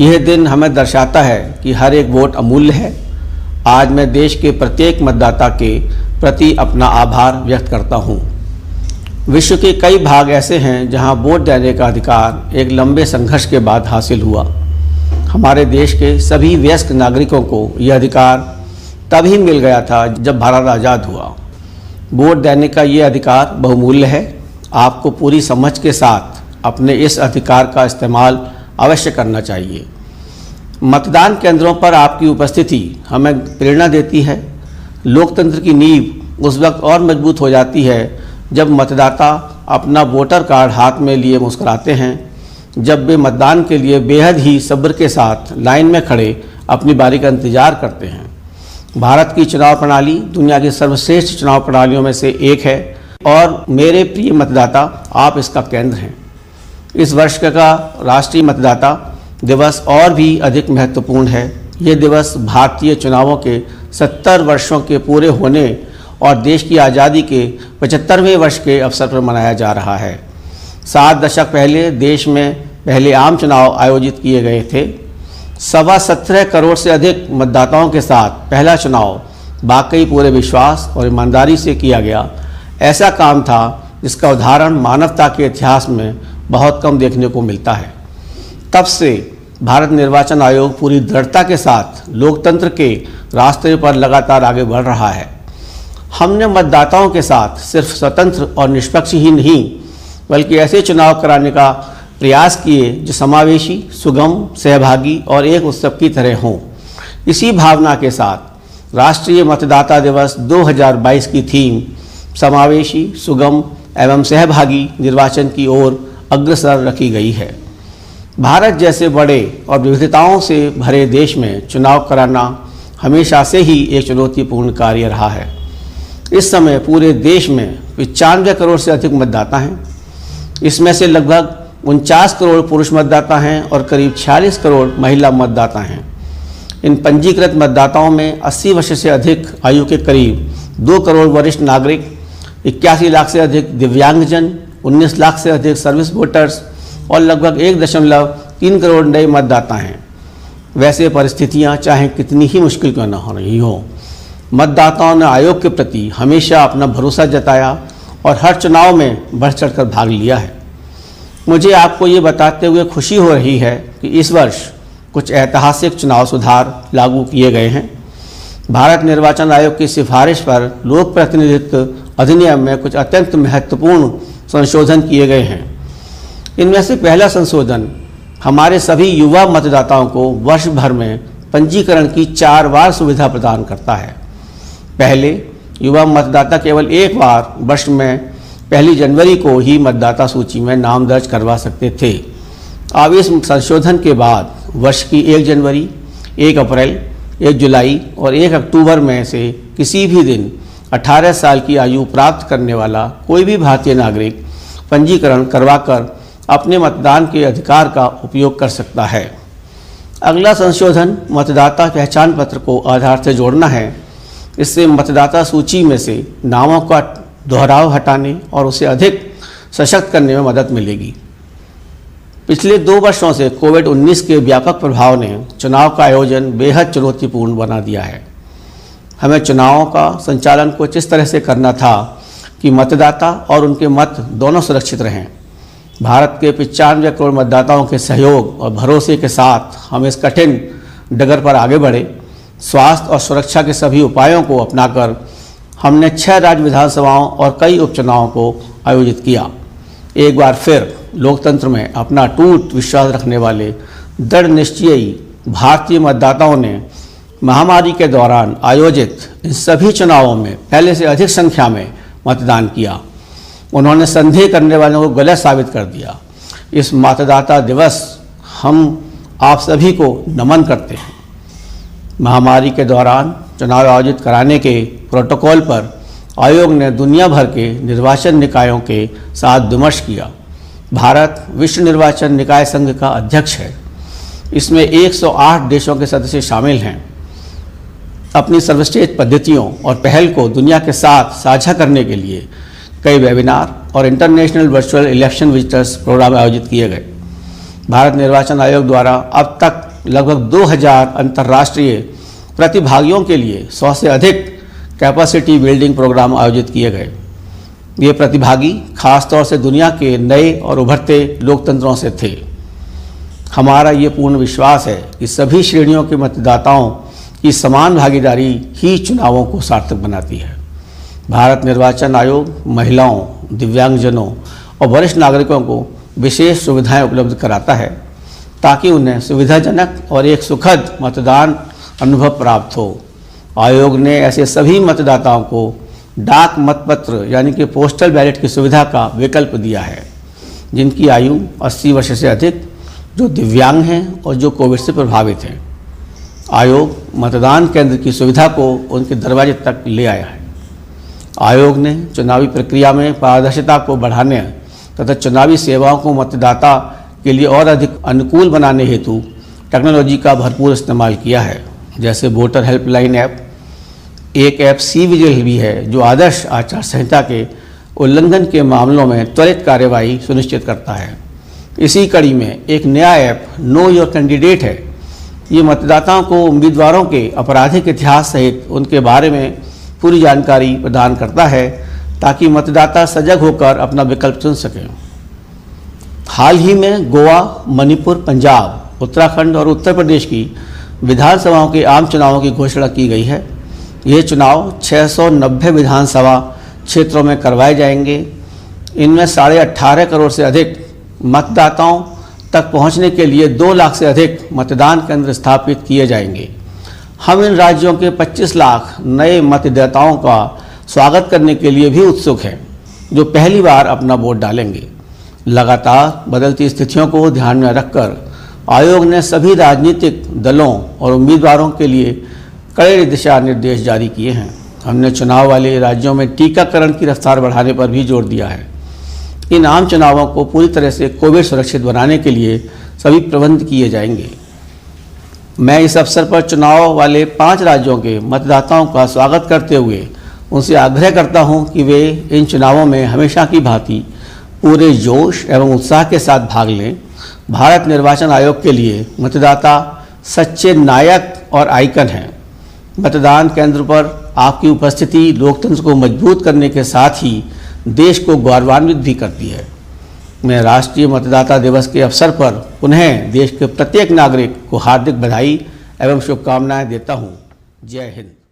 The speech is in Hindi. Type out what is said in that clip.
यह दिन हमें दर्शाता है कि हर एक वोट अमूल्य है। आज मैं देश के प्रत्येक मतदाता के प्रति अपना आभार व्यक्त करता हूँ। विश्व के कई भाग ऐसे हैं जहां वोट देने का अधिकार एक लंबे संघर्ष के बाद हासिल हुआ। हमारे देश के सभी वयस्क नागरिकों को यह अधिकार तभी मिल गया था जब भारत आज़ाद हुआ। वोट देने का ये अधिकार बहुमूल्य है। आपको पूरी समझ के साथ अपने इस अधिकार का इस्तेमाल अवश्य करना चाहिए। मतदान केंद्रों पर आपकी उपस्थिति हमें प्रेरणा देती है। लोकतंत्र की नींव उस वक्त और मजबूत हो जाती है जब मतदाता अपना वोटर कार्ड हाथ में लिए मुस्कुराते हैं, जब वे मतदान के लिए बेहद ही सब्र के साथ लाइन में खड़े अपनी बारी का इंतजार करते हैं। भारत की चुनाव प्रणाली दुनिया की सर्वश्रेष्ठ चुनाव प्रणालियों में से एक है और मेरे प्रिय मतदाता, आप इसका केंद्र हैं। इस वर्ष का राष्ट्रीय मतदाता दिवस और भी अधिक महत्वपूर्ण है। ये दिवस भारतीय चुनावों के 70 वर्षों के पूरे होने और देश की आज़ादी के 75वें वर्ष के अवसर पर मनाया जा रहा है। 7 दशक पहले देश में पहले आम चुनाव आयोजित किए गए थे। 17.25 करोड़ से अधिक मतदाताओं के साथ पहला चुनाव वाकई पूरे विश्वास और ईमानदारी से किया गया। ऐसा काम था जिसका उदाहरण मानवता के इतिहास में बहुत कम देखने को मिलता है। तब से भारत निर्वाचन आयोग पूरी दृढ़ता के साथ लोकतंत्र के रास्ते पर लगातार आगे बढ़ रहा है। हमने मतदाताओं के साथ सिर्फ स्वतंत्र और निष्पक्ष ही नहीं बल्कि ऐसे चुनाव कराने का प्रयास किए जो समावेशी, सुगम, सहभागी और एक उत्सव की तरह हों। इसी भावना के साथ राष्ट्रीय मतदाता दिवस 2022 की थीम समावेशी, सुगम एवं सहभागी निर्वाचन की ओर अग्रसर रखी गई है। भारत जैसे बड़े और विविधताओं से भरे देश में चुनाव कराना हमेशा से ही एक चुनौतीपूर्ण कार्य रहा है। इस समय पूरे देश में 95 करोड़ से अधिक मतदाता हैं। इसमें से लगभग 49 करोड़ पुरुष मतदाता हैं और करीब 46 करोड़ महिला मतदाता हैं। इन पंजीकृत मतदाताओं में 80 वर्ष से अधिक आयु के करीब 2 करोड़ वरिष्ठ नागरिक, 81 लाख से अधिक दिव्यांगजन, 19 लाख से अधिक सर्विस वोटर्स और लगभग 1.3 करोड़ नए मतदाता हैं। वैसे परिस्थितियां चाहे कितनी ही मुश्किल क्यों न हो रही हो, मतदाताओं ने आयोग के प्रति हमेशा अपना भरोसा जताया और हर चुनाव में बढ़ चढ़कर भाग लिया है। मुझे आपको ये बताते हुए खुशी हो रही है कि इस वर्ष कुछ ऐतिहासिक चुनाव सुधार लागू किए गए हैं। भारत निर्वाचन आयोग की सिफारिश पर लोक प्रतिनिधित्व अधिनियम में कुछ अत्यंत महत्वपूर्ण संशोधन किए गए हैं। इनमें से पहला संशोधन हमारे सभी युवा मतदाताओं को वर्ष भर में पंजीकरण की 4 बार सुविधा प्रदान करता है। पहले युवा मतदाता केवल एक बार वर्ष में 1 जनवरी को ही मतदाता सूची में नाम दर्ज करवा सकते थे। अब इस संशोधन के बाद वर्ष की 1 जनवरी, 1 अप्रैल, 1 जुलाई और 1 अक्टूबर में से किसी भी दिन 18 साल की आयु प्राप्त करने वाला कोई भी भारतीय नागरिक पंजीकरण करवाकर अपने मतदान के अधिकार का उपयोग कर सकता है। अगला संशोधन मतदाता पहचान पत्र को आधार से जोड़ना है। इससे मतदाता सूची में से नामों का दोहराव हटाने और उसे अधिक सशक्त करने में मदद मिलेगी। पिछले 2 वर्षों से कोविड-19 के व्यापक प्रभाव ने चुनाव का आयोजन बेहद चुनौतीपूर्ण बना दिया है। हमें चुनावों का संचालन कुछ इस तरह से करना था कि मतदाता और उनके मत दोनों सुरक्षित रहें। भारत के 95 करोड़ मतदाताओं के सहयोग और भरोसे के साथ हम इस कठिन डगर पर आगे बढ़े। स्वास्थ्य और सुरक्षा के सभी उपायों को अपनाकर हमने 6 राज्य विधानसभाओं और कई उपचुनावों को आयोजित किया। एक बार फिर लोकतंत्र में अपना अटूट विश्वास रखने वाले दृढ़ निश्चयी भारतीय मतदाताओं ने महामारी के दौरान आयोजित इन सभी चुनावों में पहले से अधिक संख्या में मतदान किया। उन्होंने संदेह करने वालों को गलत साबित कर दिया। इस मतदाता दिवस हम आप सभी को नमन करते हैं। महामारी के दौरान चुनाव आयोजित कराने के प्रोटोकॉल पर आयोग ने दुनिया भर के निर्वाचन निकायों के साथ विमर्श किया। भारत विश्व निर्वाचन निकाय संघ का अध्यक्ष है। इसमें 108 देशों के सदस्य शामिल हैं। अपनी सर्वश्रेष्ठ पद्धतियों और पहल को दुनिया के साथ साझा करने के लिए कई वेबिनार और international virtual election visitors programme आयोजित किए गए। भारत निर्वाचन आयोग द्वारा अब तक लगभग 2000 अंतर्राष्ट्रीय प्रतिभागियों के लिए 100 से अधिक कैपेसिटी बिल्डिंग प्रोग्राम आयोजित किए गए। ये प्रतिभागी खासतौर से दुनिया के नए और उभरते लोकतंत्रों से थे। हमारा ये पूर्ण विश्वास है कि सभी श्रेणियों के मतदाताओं की समान भागीदारी ही चुनावों को सार्थक बनाती है। भारत निर्वाचन आयोग महिलाओं, दिव्यांगजनों और वरिष्ठ नागरिकों को विशेष सुविधाएं उपलब्ध कराता है ताकि उन्हें सुविधाजनक और एक सुखद मतदान अनुभव प्राप्त हो। आयोग ने ऐसे सभी मतदाताओं को डाक मतपत्र यानी कि पोस्टल बैलेट की सुविधा का विकल्प दिया है जिनकी आयु 80 वर्ष से अधिक, जो दिव्यांग हैं और जो कोविड से प्रभावित हैं। आयोग मतदान केंद्र की सुविधा को उनके दरवाजे तक ले आया है। आयोग ने चुनावी प्रक्रिया में पारदर्शिता को बढ़ाने तथा चुनावी सेवाओं को मतदाता के लिए और अधिक अनुकूल बनाने हेतु टेक्नोलॉजी का भरपूर इस्तेमाल किया है, जैसे वोटर हेल्पलाइन ऐप। एक ऐप सी-विजिल भी है जो आदर्श आचार संहिता के उल्लंघन के मामलों में त्वरित कार्यवाही सुनिश्चित करता है। इसी कड़ी में एक नया ऐप नो योर कैंडिडेट है। ये मतदाताओं को उम्मीदवारों के आपराधिक इतिहास सहित उनके बारे में पूरी जानकारी प्रदान करता है ताकि मतदाता सजग होकर अपना विकल्प चुन सकें। हाल ही में गोवा, मणिपुर, पंजाब, उत्तराखंड और उत्तर प्रदेश की विधानसभाओं के आम चुनावों की घोषणा की गई है। ये चुनाव 690 विधानसभा क्षेत्रों में करवाए जाएंगे। इनमें 18.5 करोड़ से अधिक मतदाताओं तक पहुंचने के लिए 2 लाख से अधिक मतदान केंद्र स्थापित किए जाएंगे। हम इन राज्यों के 25 लाख नए मतदाताओं का स्वागत करने के लिए भी उत्सुक हैं जो पहली बार अपना वोट डालेंगे। लगातार बदलती स्थितियों को ध्यान में रखकर आयोग ने सभी राजनीतिक दलों और उम्मीदवारों के लिए कड़े दिशा निर्देश जारी किए हैं। हमने चुनाव वाले राज्यों में टीकाकरण की रफ्तार बढ़ाने पर भी जोर दिया है। इन आम चुनावों को पूरी तरह से कोविड सुरक्षित बनाने के लिए सभी प्रबंध किए जाएंगे। मैं इस अवसर पर चुनाव वाले 5 राज्यों के मतदाताओं का स्वागत करते हुए उनसे आग्रह करता हूं कि वे इन चुनावों में हमेशा की भांति पूरे जोश एवं उत्साह के साथ भाग लें। भारत निर्वाचन आयोग के लिए मतदाता सच्चे नायक और आइकन हैं। मतदान केंद्र पर आपकी उपस्थिति लोकतंत्र को मजबूत करने के साथ ही देश को गौरवान्वित भी करती है। मैं राष्ट्रीय मतदाता दिवस के अवसर पर पुनः देश के प्रत्येक नागरिक को हार्दिक बधाई एवं शुभकामनाएं देता हूं। जय हिंद।